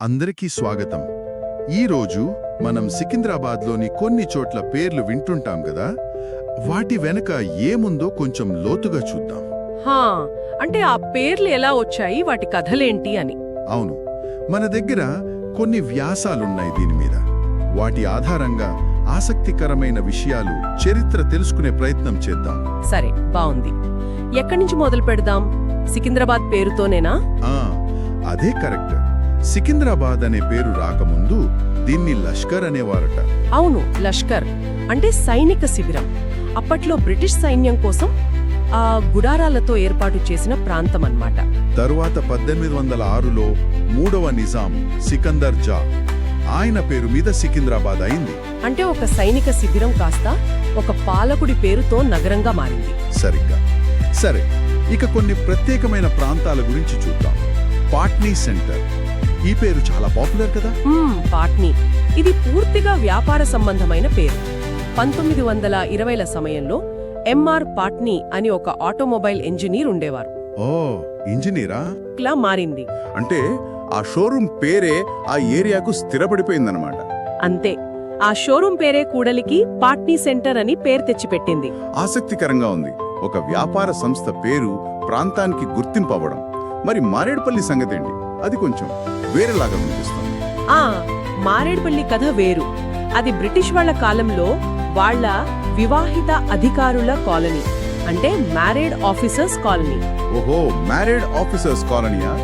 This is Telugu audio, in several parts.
అందరికీ స్వాగతం. ఈరోజు మనం సికింద్రాబాద్లోని కొన్ని చోట్ల పేర్లు వింటుంటాం కదా, వాటి వెనక ఏముందో కొంచెం లోతుగా చూద్దాం. హా, అంటే ఆ పేర్లు ఎలా వచ్చాయి, వాటి కథలేంటి అని. అవును, మన దగ్గర కొన్ని వ్యాసాలున్నాయి దీని మీద. వాటి ఆధారంగా ఆసక్తికరమైన విషయాలు, చరిత్ర తెలుసుకునే ప్రయత్నం చేద్దాం. సరే, బావుంది. ఎక్కడి నుంచి మొదలు పెడదాం? సికింద్రాబాద్ పేరుతోనేనా? అదే కరెక్ట్. సికింద్రాబాద్ అనే పేరు రాకముందు దీన్ని లష్కర్ అనేవారట. అవును, లష్కర్ అంటే సైనిక శిబిరం. అప్పట్లో బ్రిటిష్ సైన్యం కోసం ఆ గుడారాలతో ఏర్పాటు చేసిన ప్రాంతం అన్నమాట. తరువాత 1806లో 3వ నిజాం సికందర్ జా ఆయన పేరు మీద సికింద్రాబాద్ అయింది. అంటే ఒక సైనిక శిబిరం కాస్త ఒక పాలకుడి పేరుతో నగరంగా మారింది. సరిగ్గా. సరే, ఇక కొన్ని ప్రత్యేకమైన ప్రాంతాల గురించి చూద్దాం. పాట్నీ సెంటర్, ఈ పేరు చాలా పాపులర్ కదా. పాట్నీ, ఇది పూర్తిగా వ్యాపార సంబంధమైన పేరు. 1920ల సమయంలో ఎంఆర్ పాట్నీ అని ఒక ఆటోమొబైల్ ఇంజనీర్ ఉండేవారు. ఓ, ఇంజనీరా? ఇలా మారింది. అంటే ఆ షోరూమ్ పేరే ఆ ఏరియాకు స్థిరపడిపోయిందన్నమాట. అంతే, ఆ షోరూం పేరే కూడలికి పాట్నీ సెంటర్ అని పేరు తెచ్చిపెట్టింది. ఆసక్తికరంగా ఉంది. ఒక వ్యాపార సంస్థ పేరు ప్రాంతానికి గుర్తింపు అవ్వడం. మరి మారేడుపల్లి సంగతేంటి? అది కొంచెం వేరేలాగా వినిపిస్తుంది. మారేడుపల్లి కథ వేరు. అది బ్రిటిష్ వాళ్ల కాలంలో వాళ్ల వివాహిత అధికారుల కాలనీ, అంటే మ్యారేడ్ ఆఫీసర్స్ కాలనీ. ఓహో, మ్యారేడ్ ఆఫీసర్స్ కాలనీయా?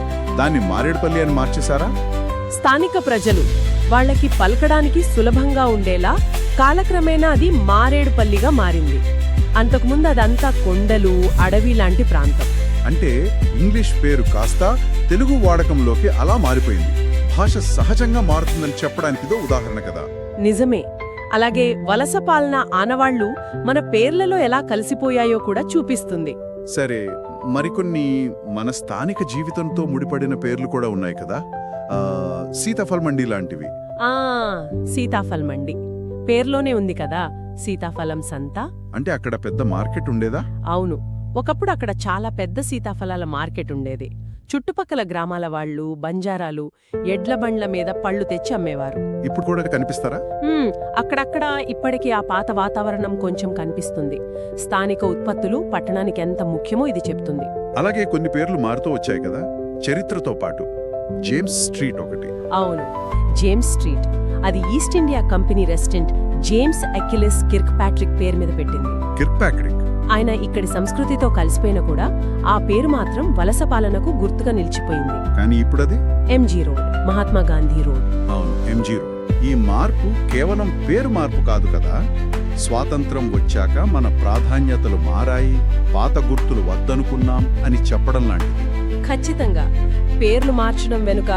దాన్ని మారేడుపల్లి అని మార్చేశారా? స్థానిక ప్రజలు వాళ్లకి పలకడానికి సులభంగా ఉండేలా కాలక్రమేణా అది మారేడుపల్లిగా మారింది. అంతకుముందు అదంతా కొండలు, అడవి లాంటి ప్రాంతం. అంటే ఇంగ్లీష్ పేరు కాస్త తెలుగు వాడకంలోకి అలా మారిపోయింది. భాష సహజంగా మారుతుందని చెప్పడానికి ఇదో ఉదాహరణ కదా. నిజమే. అలాగే వలస పాలన ఆనవాళ్లు మన పేర్లలో ఎలా కలిసిపోయాయో కూడా చూపిస్తుంది. సరే, మరికొన్ని మన స్థానిక జీవితంతో ముడిపడిన పేర్లు కూడా ఉన్నాయి కదా. సీతాఫల్ మండి లాంటివి. సీతాఫల్ మండి పేర్లోనే ఉంది కదా. సీతాఫలం సంత అంటే అక్కడ పెద్ద మార్కెట్ ఉండేదా? అవును, ఒకప్పుడు అక్కడ చాలా పెద్ద సీతాఫలాల మార్కెట్ ఉండేది. చుట్టుపక్కల గ్రామాల వాళ్ళు, బంజారాలు ఎడ్ల బండ్ల మీద పళ్ళు తెచ్చి అమ్మేవారు. ఇప్పుడు కూడా కనిపిస్తారా? అక్కడక్కడ ఇప్పటికీ ఆ పాత వాతావరణం కొంచెం కనిపిస్తుంది. స్థానిక ఉత్పత్తులు పట్టణానికి ఎంత ముఖ్యమో ఇది చెప్తుంది. అలాగే కొన్ని పేర్లు మారుతూ వచ్చాయి కదా చరిత్రతో పాటు. జేమ్స్ స్ట్రీట్ ఒకటి. అవును, జేమ్స్ స్ట్రీట్ అది East India company resident James Achilles Kirkpatrick పేరు మీద పెట్టింది. కిర్క్ ప్యాట్రిక్ ఆయన ఇక్కడి సంస్కృతితో కలిసిపోయినా కూడా ఆ పేరు మాత్రం వలస పాలనకు గుర్తుగా నిలిచిపోయింది. కానీ ఇప్పుడు అది MG road, Mahatma Gandhi road. అవును, ఎంజీ రోడ్. ఈ మార్పు కేవలం పేరు మార్పు కాదు కదా. స్వాతంత్రం వచ్చాక మన ప్రాధాన్యతలు మారాయి, పాత గుర్తులు వద్దనుకున్నాం అని చెప్పడం లాంటిది. ఖచ్చితంగా. పేర్లు మార్చడం వెనుక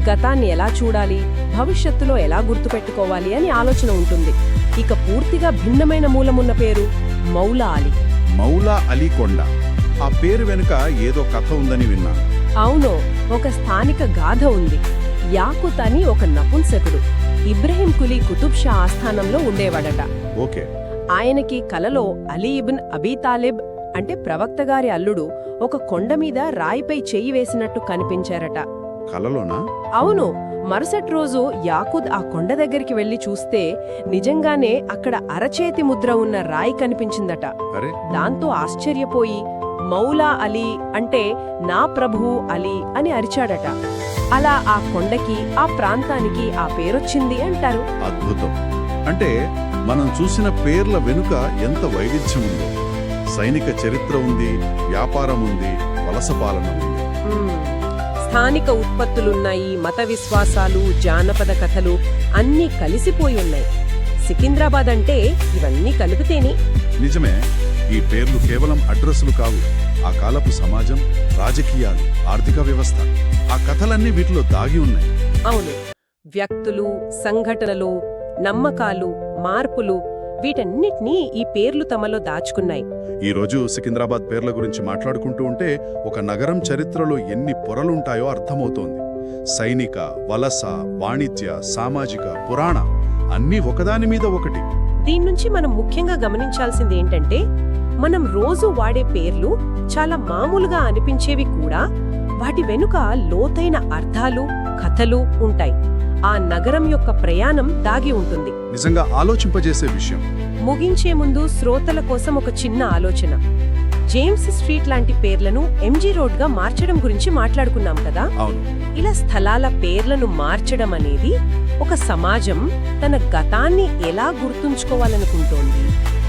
గతాన్ని ఎలా చూడాలి, భవిష్యత్తులో ఎలా గుర్తుపెట్టుకోవాలి అని ఆలోచన ఉంటుంది. ఇక పూర్తిగా భిన్నమైన మూలమున్న పేరు మౌలా అలీ. మౌలా అలీ కొండ. ఆ పేరు వెనుక ఏదో కథ ఉందని విన్నాను. అవును, ఒక స్థానిక గాథ ఉంది. యాకుత్ అని ఒక నపుంసకుడు ఇబ్రహీం కులీ కుతుబ్ షా ఆస్థానంలో ఉండేవాడట. ఓకే. ఆయనకి కలలో అలీ ఇబ్న్ అబీ తాలిబ్ అంటే ప్రవక్త గారి అల్లుడు ఒక కొండ మీద రాయిపై చెయ్యి వేసినట్టు కనిపించారట. కలలోనా? అవును. మరుసటి రోజు యాకుద్ ఆ కొండ దగ్గరికి వెళ్లి చూస్తే నిజంగానే అక్కడ అరచేతి ముద్ర ఉన్న రాయి కనిపించిందట. దాంతో ఆశ్చర్యపోయి మౌలా అలీ అంటే నా ప్రభువు అలీ అని అరిచాడట. అలా ఆ కొండకి, ఆ ప్రాంతానికి ఆ పేరొచ్చింది అంటారు. అద్భుతం. అంటే మనం చూసిన పేర్ల వెనుక ఎంత వైవిధ్యం ఉందో. సైనిక చరిత్ర ఉంది, వ్యాపారం ఉంది, వలస పాలన ఉంది. స్థానిక ఉత్పత్తులున్నాయి, మత విశ్వాసాలు, జానపద కథలు అన్నీ కలిసిపోయి ఉన్నాయి. సికింద్రాబాద్ అంటే ఇవన్నీ కలిపితేనే. నిజమే. ఈ పేర్లు కేవలం అడ్రస్లు కావు. ఆ కాలపు సమాజం, రాజకీయాలు, ఆర్థిక వ్యవస్థ, ఆ కథలన్నీ వీటిలో దాగి ఉన్నాయి. అవును, వ్యక్తులు, సంఘటనలు, నమ్మకాలు, మార్పులు వీటన్నిటినీ ఈ పేర్లు తమలో దాచుకున్నాయి. ఈరోజు సికింద్రాబాద్ పేర్ల గురించి మాట్లాడుకుంటూ ఉంటే ఒక నగరం చరిత్రలో ఎన్ని పొరలుంటాయో అర్థమవుతోంది. సైనిక, వలస, వాణిజ్య, సామాజిక, పురాణ అన్నీ ఒకదాని మీద ఒకటి. దీన్నుంచి మనం ముఖ్యంగా గమనించాల్సింది ఏంటంటే, మనం రోజు వాడే పేర్లు చాలా మామూలుగా అనిపించేవి కూడా వాటి వెనుక లోతైన అర్థాలు, కథలు ఉంటాయి. ఆ నగరం యొక్క ప్రయాణం దాగి ఉంటుంది. నిజంగా ఆలోచింపజేసే విషయం. ముగించే ముందు శ్రోతల కోసం ఒక చిన్న ఆలోచన. జేమ్స్ స్ట్రీట్ లాంటి పేర్లను ఎంజీ రోడ్గా మార్చడం గురించి మాట్లాడుకున్నాం కదా. అవును. ఇలా స్థలాల పేర్లను మార్చడం అనేది ఒక సమాజం తన గతాన్ని ఎలా గుర్తుంచుకోవాలనుకుంటోంది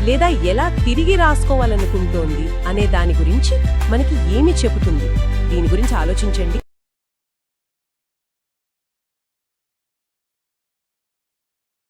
లేదా ఎలా తిరిగి రాసుకోవాలనుకుంటోంది అనే దాని గురించి మనకి ఏమి చెబుతుంది. దీని గురించి ఆలోచించండి.